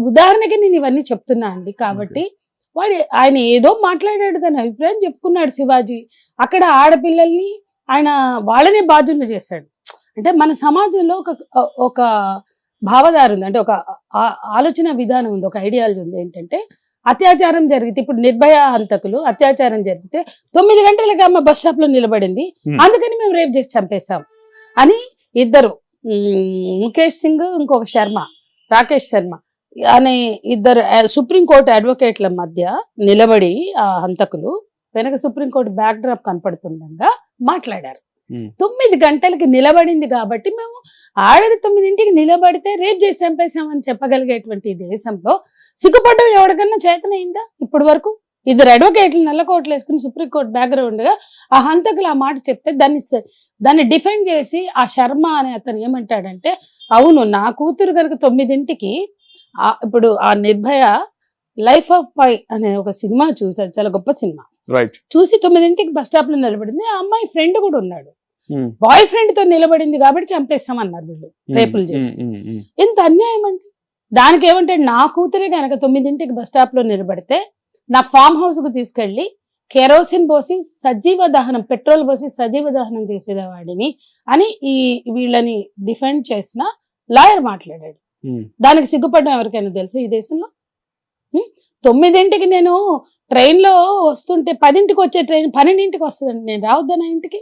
ఉదాహరణకి నేను ఇవన్నీ చెప్తున్నా అండి. కాబట్టి ఆయన ఏదో మాట్లాడాడు, తన అభిప్రాయం చెప్పుకున్నాడు శివాజీ. అక్కడ ఆడపిల్లల్ని ఆయన వాళ్ళనే బాధ్యులు చేశాడు. అంటే మన సమాజంలో ఒక భావదారు ఉంది, అంటే ఒక ఆలోచన విధానం ఉంది, ఒక ఐడియాలజీ ఉంది. ఏంటంటే అత్యాచారం జరిగితే, ఇప్పుడు నిర్భయ హంతకులు అత్యాచారం జరిగితే 9 గంటలకి అమ్మ బస్ స్టాప్ లో నిలబడింది, అందుకని మేము రేప్ చేసి చంపేశాం అని ఇద్దరు, ముఖేష్ సింగ్ ఇంకొక రాకేష్ శర్మ అనే ఇద్దరు సుప్రీంకోర్టు అడ్వకేట్ల మధ్య నిలబడి ఆ హంతకులు వెనక సుప్రీంకోర్టు బ్యాక్ డ్రాప్ కనపడుతుండగా మాట్లాడారు. 9 గంటలకి నిలబడింది కాబట్టి మేము ఆడది 9ంటికి నిలబడితే రేప్ చేసి చంపేశామని చెప్పగలిగేటువంటి దేశంలో సిగ్గుపడ్డం ఎవరికన్నా చేతనైందా ఇప్పటి వరకు? ఇద్దరు అడ్వకేట్లు నల్ల కోట్లు వేసుకుని సుప్రీంకోర్టు బ్యాక్గ్రౌండ్ గా ఆ హంతకులు ఆ మాట చెప్తే దాన్ని డిఫెండ్ చేసి ఆ శర్మ అనే అతను ఏమంటాడంటే, అవును నా కూతురు కనుక 9ంటికి ఇప్పుడు ఆ నిర్భయ లైఫ్ ఆఫ్ పై అనే ఒక సినిమా చూసాడు, చాలా గొప్ప సినిమా. చూసి 9ంటికి బస్ స్టాప్ లో నిలబడింది. ఆ అమ్మాయి ఫ్రెండ్ కూడా ఉన్నాడు, బాయ్ ఫ్రెండ్ తో నిలబడింది కాబట్టి చంపేస్తామన్నారు వీళ్ళు రేపులు చేసి. ఎంత అన్యాయం అండి. దానికి ఏమంటాడు, నా కూతురే కనుక 9ంటికి బస్ స్టాప్ లో నిలబడితే నా ఫామ్ హౌస్ కు తీసుకెళ్లి కెరోసిన్ పోసి సజీవ దహనం, పెట్రోల్ పోసి సజీవ దహనం చేసేవాడిని అని వీళ్ళని డిఫెండ్ చేసిన లాయర్ మాట్లాడాడు. దానికి సిగ్గుపడడం ఎవరికైనా తెలుసు ఈ దేశంలో? 9ంటికి నేను ట్రైన్ లో వస్తుంటే 10ంటికి వచ్చే ట్రైన్ 12ంటికి వస్తుందండి, నేను రావద్దనా ఇంటికి?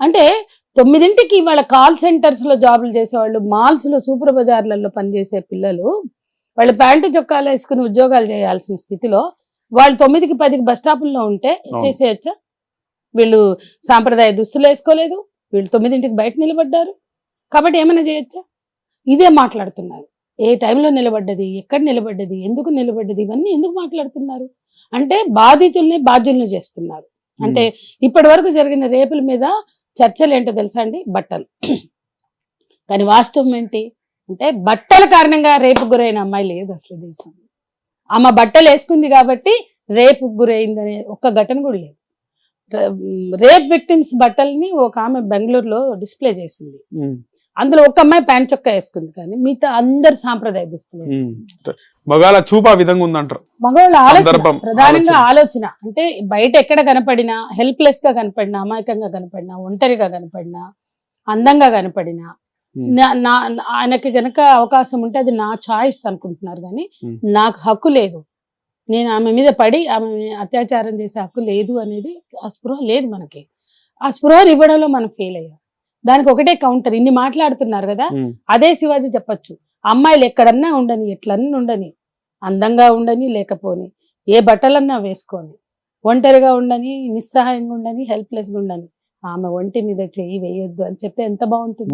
అంటే 9ంటికి వాళ్ళ కాల్ సెంటర్స్ లో జాబులు చేసేవాళ్ళు, మాల్స్ లో, సూపర్ బజార్లలో పనిచేసే పిల్లలు వాళ్ళు ప్యాంటు చొక్కాలు వేసుకుని ఉద్యోగాలు చేయాల్సిన స్థితిలో వాళ్ళు 9కి 10కి బస్ స్టాపుల్లో ఉంటే చేసేయచ్చా? వీళ్ళు సాంప్రదాయ దుస్తులు వేసుకోలేదు, వీళ్ళు 9ంటికి బయట నిలబడ్డారు కాబట్టి ఏమైనా చేయొచ్చా? ఇదే మాట్లాడుతున్నారు. ఏ టైంలో నిలబడ్డది, ఎక్కడ నిలబడ్డది, ఎందుకు నిలబడ్డది, ఇవన్నీ ఎందుకు మాట్లాడుతున్నారు అంటే బాధితుల్ని బాధ్యుల్ని చేస్తున్నారు. అంటే ఇప్పటి వరకు జరిగిన రేపుల మీద చర్చలు ఏంటో తెలుసా అండి? బట్టలు. కానీ వాస్తవం ఏంటి అంటే బట్టల కారణంగా రేపు గురైన అమ్మాయి లేదు అసలు దేశంలో. ఆమె బట్టలు వేసుకుంది కాబట్టి రేపు గురైందనే ఒక్క ఘటన కూడా లేదు. రేప్ విక్టిమ్స్ బట్టల్ని ఒక ఆమె బెంగళూరులో డిస్ప్లే చేసింది. అందులో ఒక అమ్మాయి ప్యాంట్ చొక్కా వేసుకుంది, కానీ మిగతా అందరు సాంప్రదాయ దుస్తులు వేసుకుంది. మగవాళ్ళ చూపు ఆ విధంగా ఉందంటారు. మగవాళ్ళ ఆలోచన, ప్రధానంగా ఆలోచన అంటే బయట ఎక్కడ కనపడినా, హెల్ప్లెస్ గా కనపడినా, అమాయకంగా కనపడినా, ఒంటరిగా కనపడినా, అందంగా కనపడినా, ఆయనకి గనక అవకాశం ఉంటే అది నా చాయిస్ అనుకుంటున్నారు, కానీ నాకు హక్కు లేదు, నేను ఆమె మీద పడి ఆమె అత్యాచారం చేసే హక్కు లేదు అనేది ఆ స్పృహ లేదు మనకి. ఆ స్పృహను ఇవ్వడంలో మనం ఫెయిల్ అయ్యాం. దానికి ఒకటే కౌంటర్, ఇన్ని మాట్లాడుతున్నారు కదా, అదే శివాజీ చెప్పచ్చు, అమ్మాయిలు ఎక్కడన్నా ఉండని, ఎట్లన్నా ఉండని, అందంగా ఉండని లేకపోని, ఏ బట్టలన్నా వేసుకొని, ఒంటరిగా ఉండని, నిస్సహాయంగా ఉండని, హెల్ప్లెస్ గా ఉండని, ఆమె ఒంటి మీద చెయ్యి వేయొద్దు అని చెప్తే ఎంత బాగుంటుంది.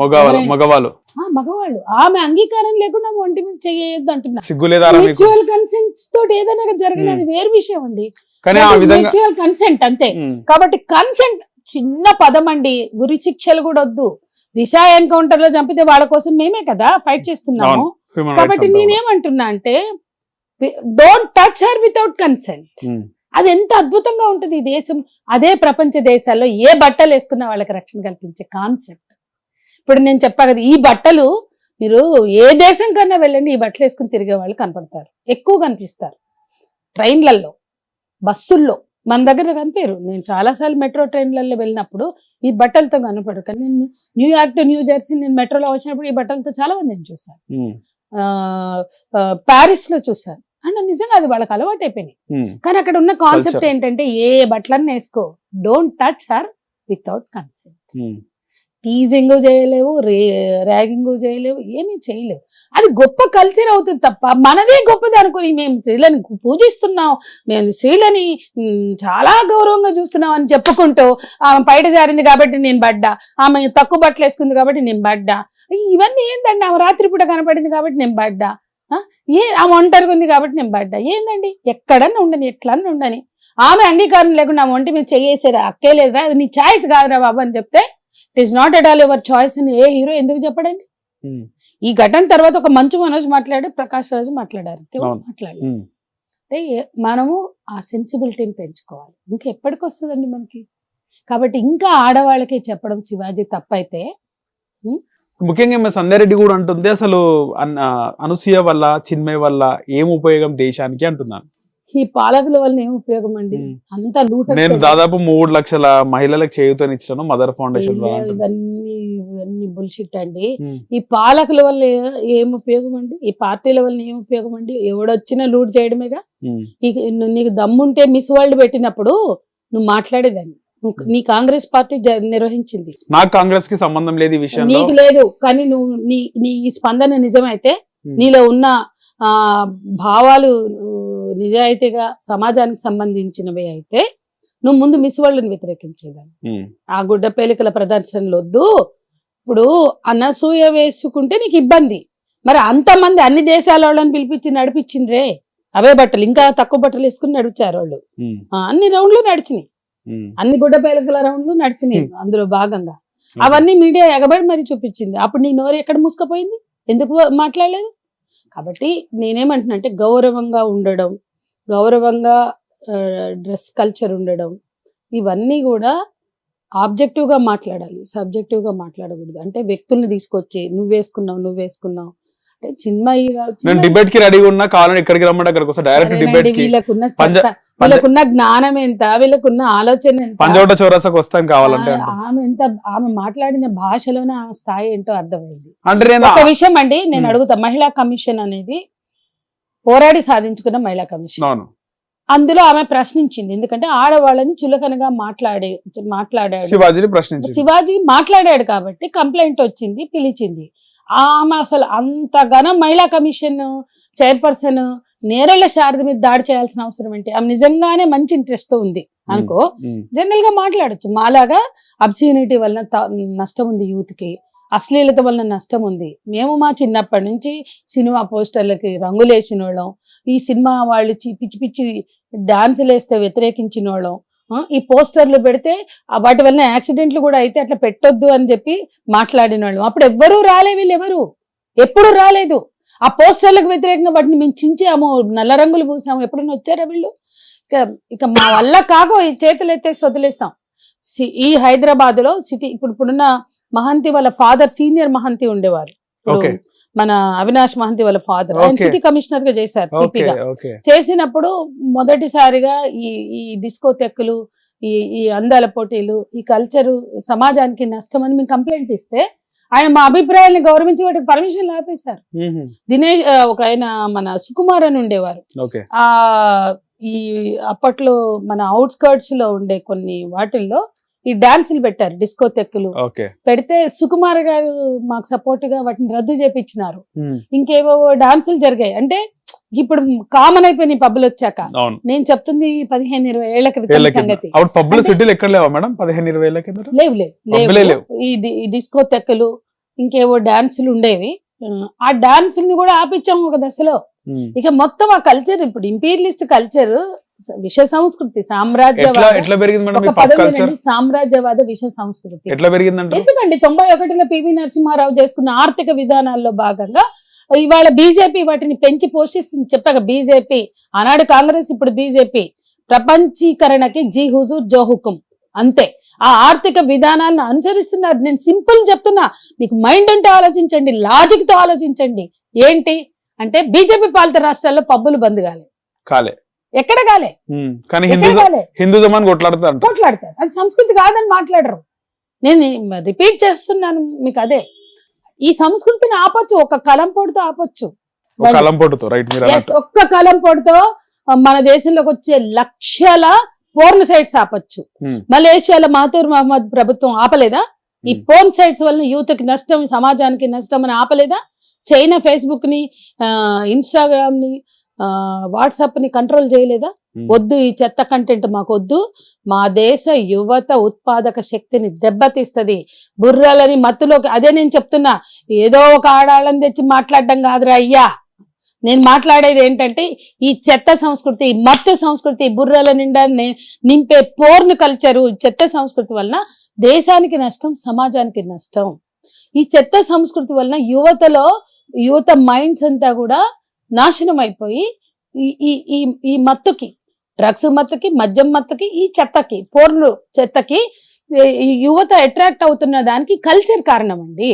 మగవాళ్ళు ఆమె అంగీకారం లేకుండా ఒంటి మీద చెయ్యొద్దు అంటున్నారు. మ్యూచువల్ కన్సెంట్ తోటి ఏదైనా జరిగినది వేరు విషయం అండి, మ్యూచువల్ కన్సెంట్ అంతే. కాబట్టి కన్సెంట్ చిన్న పదం అండి, ఉరి శిక్షలు కూడా వద్దు. దిశ ఎన్కౌంటర్ లో చంపితే వాళ్ళ కోసం మేమే కదా ఫైట్ చేస్తున్నాము. కాబట్టి నేనేమంటున్నా అంటే don't touch her without consent. అది ఎంత అద్భుతంగా ఉంటుంది ఈ దేశం. అదే ప్రపంచ దేశాల్లో ఏ బట్టలు వేసుకున్నా వాళ్ళకి రక్షణ కల్పించే కాన్సెప్ట్. ఇప్పుడు నేను చెప్పా కదా, ఈ బట్టలు మీరు ఏ దేశం కన్నా వెళ్ళండి, ఈ బట్టలు వేసుకుని తిరిగే వాళ్ళు కనపడతారు, ఎక్కువ కనిపిస్తారు. ట్రైన్లలో, బస్సుల్లో మన దగ్గర కనిపారు. నేను చాలాసార్లు మెట్రో ట్రైన్లలో వెళ్ళినప్పుడు ఈ బట్టలతో కనపడరు, కానీ నేను న్యూయార్క్ టు న్యూ జెర్సీ నేను మెట్రోలో వచ్చినప్పుడు ఈ బట్టలతో చాలా మందిని చూసాను. ప్యారిస్ లో చూసాను. అంటే నిజంగా అది వాళ్ళకి అలవాటు అయిపోయినాయి. కానీ అక్కడ ఉన్న కాన్సెప్ట్ ఏంటంటే ఏ బట్టలన్నీ వేసుకో, don't touch her without consent. Teasing చేయలేవు, ర్యాగింగ్ చేయలేవు, ఏమీ చేయలేవు. అది గొప్ప కల్చర్ అవుతుంది తప్ప మనదే గొప్పది అనుకుని మేము స్త్రీలని పూజిస్తున్నాం, మేము స్త్రీలని చాలా గౌరవంగా చూస్తున్నాం అని చెప్పుకుంటూ ఆమె బయట జారింది కాబట్టి నేను పడ్డా, ఆమె తక్కువ బట్టలు వేసుకుంది కాబట్టి నేను పడ్డా, ఇవన్నీ ఏందండి? ఆమె రాత్రిపూట కనపడింది కాబట్టి నేను పడ్డా, ఆమె ఒంటరిగా ఉంది కాబట్టి నేను పడ్డా, ఏందండి? ఎక్కడన్నా ఉండని, ఎట్లన్నా ఉండని, ఆమె అంగీకారం లేకుండా ఆమె ఒంటి మీద చెయ్యేసారా, అక్కే లేదురా, అది నీ ఛాయిస్ కాదురా బాబు అని చెప్తే it is not at all your choice అని ఏ హీరో ఎందుకు చెప్పడండి? ఈ ఘటన తర్వాత ఒక మంచు మనోజ్ మాట్లాడి, ప్రకాష్ రాజు మాట్లాడారు, అంటే మనము ఆ సెన్సిబిలిటీని పెంచుకోవాలి. ఇంకా ఎప్పటికి వస్తుందండి మనకి? కాబట్టి ఇంకా ఆడవాళ్ళకి చెప్పడం శివాజీ తప్పైతే ముఖ్యంగా ఎంఎస్ సంధ్యారెడ్డి కూడా అంటుంది అసలు అనసూయ వల్ల చిన్మయ్ వల్ల ఏం ఉపయోగం దేశానికి అంటున్నాను. ఈ పాలకుల వల్ల ఏం ఉపయోగం అండి, అంత లూట. నేను దాదాపు 3 లక్షల మహిళలకు చేయూతనిచ్చాను మదర్ ఫౌండేషన్ ఇవన్నీ బుల్షిట్ అండి. ఈ పాలకుల వల్ల ఏం ఉపయోగం అండి, ఈ పార్టీల వల్ల ఏం ఉపయోగం అండి? ఎవడొచ్చినా లూట్ చేయడమేగా. నీకు దమ్ముంటే మిస్ వరల్డ్ పెట్టినప్పుడు నువ్వు మాట్లాడేదాన్ని. నీ కాంగ్రెస్ పార్టీ నిర్వహించింది, నాకు కాంగ్రెస్ కి సంబంధం లేదు ఈ విషయం, నీకు లేదు. కానీ నువ్వు నీ ఈ స్పందన నిజమైతే, నీలో ఉన్న భావాలు నిజాయితీగా సమాజానికి సంబంధించినవి అయితే నువ్వు ముందు మిస్ వరల్డ్ని వ్యతిరేకించేదాన్ని. ఆ గుడ్డ పేలికల ప్రదర్శనలు వద్దు. ఇప్పుడు అనసూయ వేసుకుంటే నీకు ఇబ్బంది, మరి అంతమంది అన్ని దేశాల వాళ్ళని పిలిపించి నడిపించిండ్రే అవే బట్టలు, ఇంకా తక్కువ బట్టలు వేసుకుని నడిచారు వాళ్ళు. అన్ని రౌండ్లు నడిచినాయి, అన్ని గుడ్డ పేలికల రౌండ్లు నడిచినాయి. అందులో భాగంగా అవన్నీ మీడియా ఎగబడి మరి చూపించింది. అప్పుడు నీ నోరు ఎక్కడ మూసుకుపోయింది, ఎందుకు మాట్లాడలేదు? కాబట్టి నేనేమంటున్నా అంటే గౌరవంగా ఉండడం, గౌరవంగా డ్రెస్ కల్చర్ ఉండడం, ఇవన్నీ కూడా ఆబ్జెక్టివ్ గా మాట్లాడాలి, సబ్జెక్టివ్ గా మాట్లాడకూడదు. అంటే వ్యక్తుల్ని తీసుకొచ్చి నువ్వు వేసుకున్నావు అంటే చిన్మయి డిబేట్ కి రెడీగా ఉన్నా కావాలని ఇక్కడికి రమ్మంటే అక్కడికి వస్తా డైరెక్ట్ డిబేట్ కి. వీళ్ళకున్న జ్ఞానం ఎంత, వీళ్ళకున్న ఆలోచన ఎంత, పంజోట చౌరస్తాకు వస్తాం కావాలంటే. ఆమె మాట్లాడిన భాషలోనే ఆ స్థాయి ఏంటో అర్థమైంది. అంటే ఒక విషయం అండి నేను అడుగుతా, మహిళా కమిషన్ అనేది పోరాడి సాధించుకున్న మహిళా కమిషన్. అందులో ఆమె ప్రశ్నించింది, ఎందుకంటే ఆడవాళ్ళని చులకనగా మాట్లాడాడు శివాజీ మాట్లాడాడు కాబట్టి కంప్లైంట్ వచ్చింది, పిలిచింది. ఆమె అసలు అంతగానో మహిళా కమిషన్ చైర్పర్సన్ నేరేళ్ల శారద మీద దాడి చేయాల్సిన అవసరం ఏంటి? ఆమె నిజంగానే మంచి ఇంట్రెస్ట్ తో ఉంది అనుకో, జనరల్ గా మాట్లాడచ్చు. మాలాగా అబ్సీనిటీ వలన నష్టం ఉంది, యూత్ కి అశ్లీలత వలన నష్టం ఉంది. మేము మా చిన్నప్పటి నుంచి సినిమా పోస్టర్లకి రంగులేసిన వాళ్ళం, ఈ సినిమా వాళ్ళు పిచ్చి పిచ్చి డాన్సులు వేస్తే వ్యతిరేకించిన వాళ్ళం, ఈ పోస్టర్లు పెడితే వాటి వలన యాక్సిడెంట్లు కూడా అయితే అట్లా పెట్టొద్దు అని చెప్పి మాట్లాడిన వాళ్ళం. అప్పుడు ఎవ్వరూ రాలే, వీళ్ళు ఎవరు ఎప్పుడు రాలేదు. ఆ పోస్టర్లకు వ్యతిరేకంగా వాటిని మేము చించాము, నల్ల రంగులు పూసాము. ఎప్పుడైనా వచ్చారా వీళ్ళు? ఇక మా వల్ల కాగో ఈ చేతులు ఎత్తేసి వదిలేసాం. ఈ హైదరాబాద్ లో సిటీ ఇప్పుడున్న మహంతి వాళ్ళ ఫాదర్ సీనియర్ మహంతి ఉండేవారు, మన అవినాష్ మహంతి వాళ్ళ ఫాదర్, ఆయన సిటీ కమిషనర్ గా చేశారు, సిపిగా చేసినప్పుడు మొదటిసారిగా ఈ డిస్కో తెక్కులు, ఈ అందాల పోటీలు, ఈ కల్చరు సమాజానికి నష్టం అని మేము కంప్లైంట్ ఇస్తే ఆయన మా అభిప్రాయాన్ని గౌరవించి వాటికి పర్మిషన్ ఆపేశారు. దినేష్ ఒక ఆయన మన సుకుమార్ అని ఉండేవారు, ఈ అప్పట్లో మన అవుట్స్కర్ట్స్ లో ఉండే కొన్ని వాటిల్లో ఈ డాన్సులు పెట్టారు, డిస్కో తెక్కులు పెడితే సుకుమార్ గారు మాకు సపోర్ట్ గా వాటిని రద్దు చేపించినారు. ఇంకేవో డాన్సులు జరిగాయి. అంటే ఇప్పుడు కామన్ అయిపోయినాయి పబ్బులు వచ్చాక. నేను చెప్తుంది 15-20 ఏళ్ల క్రితం సంగతి. లేవు. ఈ డిస్కో తెక్కులు ఇంకేవో డాన్సులు ఉండేవి. ఆ డాన్సుల్ని కూడా ఆపించాము ఒక దశలో. ఇక మొత్తం ఆ కల్చర్ ఇప్పుడు ఇంపీరియలిస్ట్ కల్చర్, విష సంస్కృతి, సామ్రాజ్యవాద విష సంస్కృతి. ఎందుకండి 91లో పివి నరసింహారావు చేసుకున్న ఆర్థిక విధానాల్లో భాగంగా ఇవాళ బీజేపీ వాటిని పెంచి పోషిస్తుంది. చెప్పాక బీజేపీ ఆనాడు కాంగ్రెస్, ఇప్పుడు బీజేపీ ప్రపంచీకరణకి జీ హుజూర్ జో హుకుం అంతే. ఆ ఆర్థిక విధానాలను అనుసరిస్తున్నారు. నేను సింపుల్ చెప్తున్నా, మీకు మైండ్ ఉంటే ఆలోచించండి, లాజిక్ తో ఆలోచించండి. ఏంటి అంటే బీజేపీ పాలిత రాష్ట్రాల్లో పబ్బులు బంద్ కాలే, ఎక్కడ కాలే, హిందూజం అని కొట్లాడతారు. అది సంస్కృతి కాదని మాట్లాడరు. నేను రిపీట్ చేస్తున్నాను మీకు అదే. ఈ సంస్కృతిని ఆపొచ్చు, ఒక కలంపోటుతో ఆపొచ్చు. ఒక్క కలంపోటుతో మన దేశంలోకి వచ్చే లక్షల పోర్న్ సైట్స్ ఆపొచ్చు. మలేషియాలో మహతూర్ మహమ్మద్ ప్రభుత్వం ఆపలేదా? ఈ పోర్న్ సైట్స్ వల్ల యూత్ కి నష్టం, సమాజానికి నష్టం అని ఆపలేదా? చైనా ఫేస్బుక్ ని, ఇన్స్టాగ్రామ్ ని, వాట్సాప్ ని కంట్రోల్ చేయలేదా? వద్దు, ఈ చెత్త కంటెంట్ మాకు వద్దు, మా దేశ యువత ఉత్పాదక శక్తిని దెబ్బతీస్తుంది, బుర్రలని మత్తులోకి. అదే నేను చెప్తున్నా, ఏదో ఒక ఆడాళ్ళని తెచ్చి మాట్లాడడం కాదురా అయ్యా. నేను మాట్లాడేది ఏంటంటే ఈ చెత్త సంస్కృతి, ఈ మత్తు సంస్కృతి, బుర్రల నిండా నింపే పోర్న్ కల్చరు, చెత్త సంస్కృతి వలన దేశానికి నష్టం, సమాజానికి నష్టం. ఈ చెత్త సంస్కృతి వలన యువత మైండ్స్ అంతా కూడా నాశనం అయిపోయి ఈ మత్తుకి, డ్రగ్స్ మత్తుకి, మద్యం మత్తుకి, ఈ చెత్తకి, పోర్ను చెత్తకి ఈ యువత అట్రాక్ట్ అవుతున్న దానికి కల్చర్ కారణం అండి.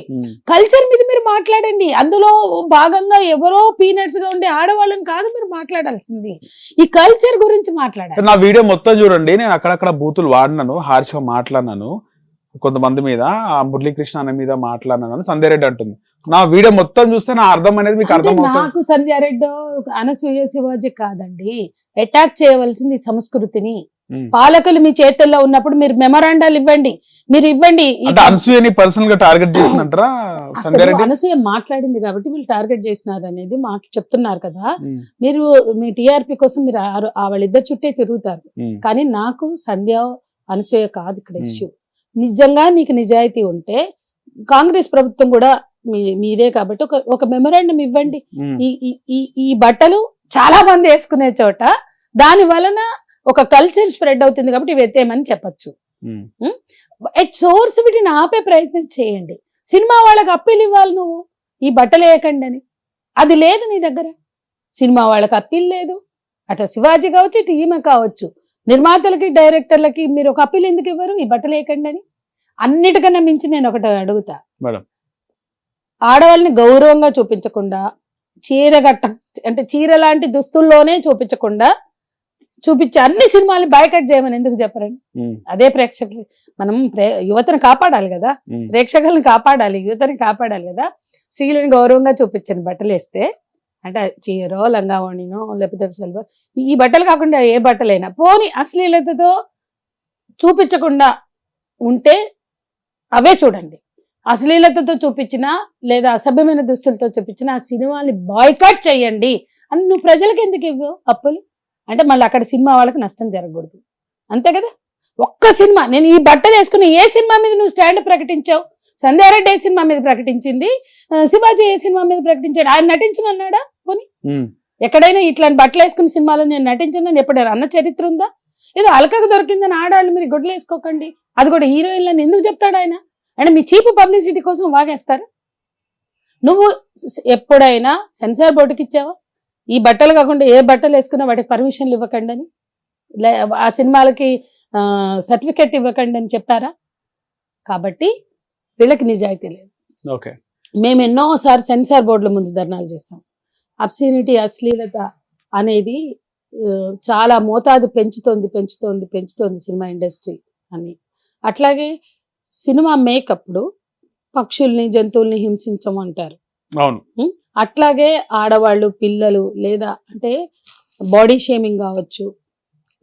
కల్చర్ మీద మీరు మాట్లాడండి. అందులో భాగంగా ఎవరో పీనట్స్ గా ఉండే ఆడవాళ్ళని కాదు మీరు మాట్లాడాల్సింది, ఈ కల్చర్ గురించి మాట్లాడాలి. నా వీడియో మొత్తం చూడండి, నేను అక్కడక్కడ బూతులు వాడినాను, హార్ష్గా మాట్లాడినాను కొంతమంది మీద, మురళీకృష్ణ అనే మీద మాట్లాడినాను సంధ్య రెడ్డి అంటుంది. నా వీడియో మొత్తం చూస్తే నా అర్థం అనేది మీకు అర్థం అవుతుంది. నాకు సంధ్యారెడ్డి అనసూయ శివాజీ కాదండి, అటాక్ చేయవలసింది సంస్కృతిని. పాలకులు మీ చేతుల్లో ఉన్నప్పుడు మీరు మెమరాండాలు ఇవ్వండి, మీరు ఇవ్వండి. అనసూయని పర్సనల్ గా టార్గెట్ చేసినంటారా సంధ్యారెడ్డి? అనసూయ మాట్లాడింది కాబట్టి వీళ్ళు టార్గెట్ చేసినారు అనేది చెప్తున్నారు కదా. మీరు మీ టీఆర్పీ కోసం మీరు వాళ్ళిద్దరు చుట్టే తిరుగుతారు, కానీ నాకు సంధ్య అనసూయ కాదు ఇక్కడ ఇష్యూ. నిజంగా నీకు నిజాయితీ ఉంటే కాంగ్రెస్ ప్రభుత్వం కూడా మీదే కాబట్టి ఒక మెమరాండం ఇవ్వండి. ఈ బట్టలు చాలా మంది వేసుకునే చోట దాని వలన ఒక కల్చర్ స్ప్రెడ్ అవుతుంది కాబట్టి ఇవి ఎత్తేయమని చెప్పచ్చు. ఎట్ సోర్స్ వీటిని ఆపే ప్రయత్నం చేయండి. సినిమా వాళ్ళకి అప్పీల్ ఇవ్వాలి, నువ్వు ఈ బట్టలు వేయకండి అని. అది లేదు నీ దగ్గర. సినిమా వాళ్ళకి అప్పీల్ లేదు, అట్లా శివాజీ కావచ్చు, ఇటు ఈమె కావచ్చు, నిర్మాతలకి డైరెక్టర్లకి మీరు ఒక అప్పీల్ ఎందుకు ఇవ్వరు ఈ బట్టలు వేయకండి అని? అన్నిటికన్నా మించి నేను ఒకటి అడుగుతా, ఆడవాళ్ళని గౌరవంగా చూపించకుండా అంటే చీర లాంటి దుస్తుల్లోనే చూపించే అన్ని సినిమాలు బాయ్కట్ చేయమని ఎందుకు చెప్పరండి? అదే ప్రేక్షకులు, మనం యువతను కాపాడాలి కదా, ప్రేక్షకులను కాపాడాలి, యువతని కాపాడాలి కదా. స్త్రీలను గౌరవంగా చూపించండి బట్టలు వేస్తే, అంటే చీరో లంగావోణినో లేకపోతే సెల్వర్, ఈ బట్టలు కాకుండా ఏ బట్టలైనా పోనీ అశ్లీలతతో చూపించకుండా ఉంటే అవే చూడండి. అశ్లీలతతో చూపించినా లేదా అసభ్యమైన దుస్తులతో చూపించినా ఆ సినిమాని బాయ్కాట్ చేయండి అని నువ్వు ప్రజలకు ఎందుకు ఇవ్వవు అప్పులు? అంటే మళ్ళీ అక్కడ సినిమా వాళ్ళకి నష్టం జరగకూడదు, అంతే కదా. ఒక్క సినిమా, నేను ఈ బట్టలు వేసుకుని ఏ సినిమా మీద నువ్వు స్టాండ్ ప్రకటించావు? సంధ్యారెడ్డి ఏ సినిమా మీద ప్రకటించింది, శివాజీ ఏ సినిమా మీద ప్రకటించాడు? ఆయన నటించిన అన్నాడా? పోనీ ఎక్కడైనా ఇట్లాంటి బట్టలు వేసుకున్న సినిమాలో నేను నటించిన ఎప్పుడైనా అన్న చరిత్ర ఉందా? ఏదో అలకకు దొరికిందని ఆడాళ్ళు మీరు గుడ్లు వేసుకోకండి, అది కూడా హీరోయిన్లని ఎందుకు చెప్తాడు ఆయన? అంటే మీ చీప్ పబ్లిసిటీ కోసం వాగేస్తారు. నువ్వు ఎప్పుడైనా సెన్సార్ బోర్డుకి ఇచ్చావా ఈ బట్టలు కాకుండా ఏ బట్టలు వేసుకున్నా వాటికి పర్మిషన్లు ఇవ్వకండి అని, ఆ సినిమాలకి సర్టిఫికెట్ ఇవ్వకండి అని చెప్పారా? కాబట్టి వీళ్ళకి నిజాయితీ లేదు. మేము ఎన్నోసారి సెన్సార్ బోర్డుల ముందు ధర్నాలు చేస్తాం. అబ్సినిటీ, అశ్లీలత అనేది చాలా మోతాదు పెంచుతోంది సినిమా ఇండస్ట్రీ అని. అట్లాగే సినిమా మేకప్పుడు పక్షుల్ని జంతువుల్ని హింసించమంటారు. అట్లాగే ఆడవాళ్ళు, పిల్లలు, లేదా అంటే బాడీ షేమింగ్ కావచ్చు,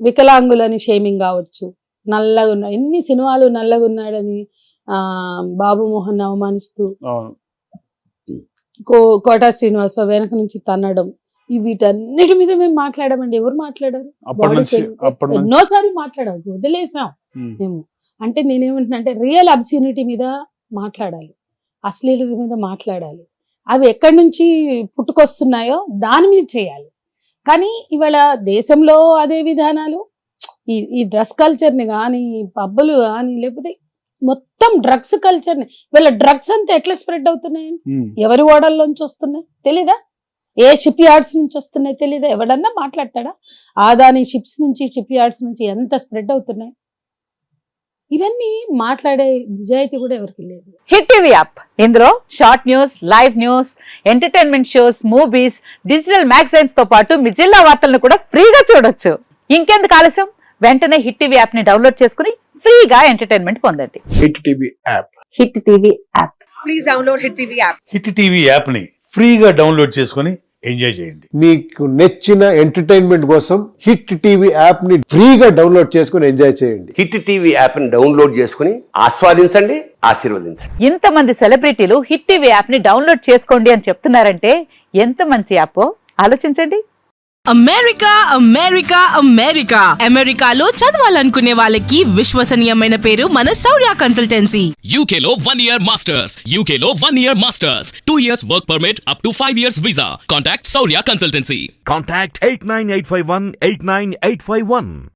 వికలాంగులని షేమింగ్ కావచ్చు, నల్లగా ఉన్న ఎన్ని సినిమాలు నల్లగా ఉన్నాడని బాబు మోహన్ అవమానిస్తూ కోటా శ్రీనివాసరావు వెనక నుంచి తన్నడం, వీటన్నిటి మీద మేము మాట్లాడమండి. ఎవరు మాట్లాడారు? ఎన్నోసారి మాట్లాడాం, వదిలేసాం మేము. అంటే నేనేమంటున్నా అంటే రియల్ అబ్సీనిటీ మీద మాట్లాడాలి, అశ్లీలత మీద మాట్లాడాలి. అవి ఎక్కడి నుంచి పుట్టుకొస్తున్నాయో దాని మీద చేయాలి. కానీ ఇవాళ దేశంలో అదే విధానాలు, ఈ డ్రగ్స్ కల్చర్ని కానీ, పబ్బులు కానీ, లేకపోతే మొత్తం డ్రగ్స్ కల్చర్ని, ఇవాళ డ్రగ్స్ అంతా ఎట్లా స్ప్రెడ్ అవుతున్నాయని ఎవరి ఓడల్లోంచి వస్తున్నాయి తెలీదా? ఏ షిప్ యార్డ్స్ నుంచి వస్తున్నాయి తెలీదా? ఎవడన్నా మాట్లాడతాడా? ఆదాని షిప్స్ నుంచి, షిప్ యార్డ్స్ నుంచి ఎంత స్ప్రెడ్ అవుతున్నాయి? ఇవన్నీ మాట్లాడే నిజాయితీ కూడా ఎవరికి లేదు. హిట్ టీవీ యాప్, ఇందులో short news, live news, entertainment shows, movies, digital magazines తో పాటు మీ జిల్లా వార్తలను కూడా ఫ్రీగా చూడొచ్చు. ఇంకెందుకు ఆలస్యం, వెంటనే హిట్ టీవీ యాప్ ని డౌన్లోడ్ చేసుకుని ఫ్రీగా ఎంటర్టైన్మెంట్ పొందండి. Hit TV app, hit TV app, please download hit TV app. Hit TV app ని ఫ్రీగా డౌన్లోడ్ చేసుకుని ఎంజాయ్ చేయండి. మీకు నచ్చిన ఎంటర్టైన్మెంట్ కోసం హిట్ టీవీ యాప్ ని ఫ్రీగా డౌన్లోడ్ చేసుకుని ఎంజాయ్ చేయండి. హిట్ టీవీ యాప్ ని డౌన్లోడ్ చేసుకుని ఆస్వాదించండి, ఆశీర్వదించండి. ఇంతమంది సెలబ్రిటీలు హిట్ టీవీ యాప్ ని డౌన్లోడ్ చేసుకోండి అని చెప్తున్నారంటే ఎంత మంచి యాప్ ఆలోచించండి. అమెరికా అమెరికాలో చదవాలనుకునే వాళ్ళకి విశ్వసనీయమైన పేరు మన శౌర్య కన్సల్టెన్సీ. UK లో 1 year masters, UK లో 1 year masters, 2 years work permit up to 5 years visa. Contact Saurya Consultancy. Contact 89851 89851.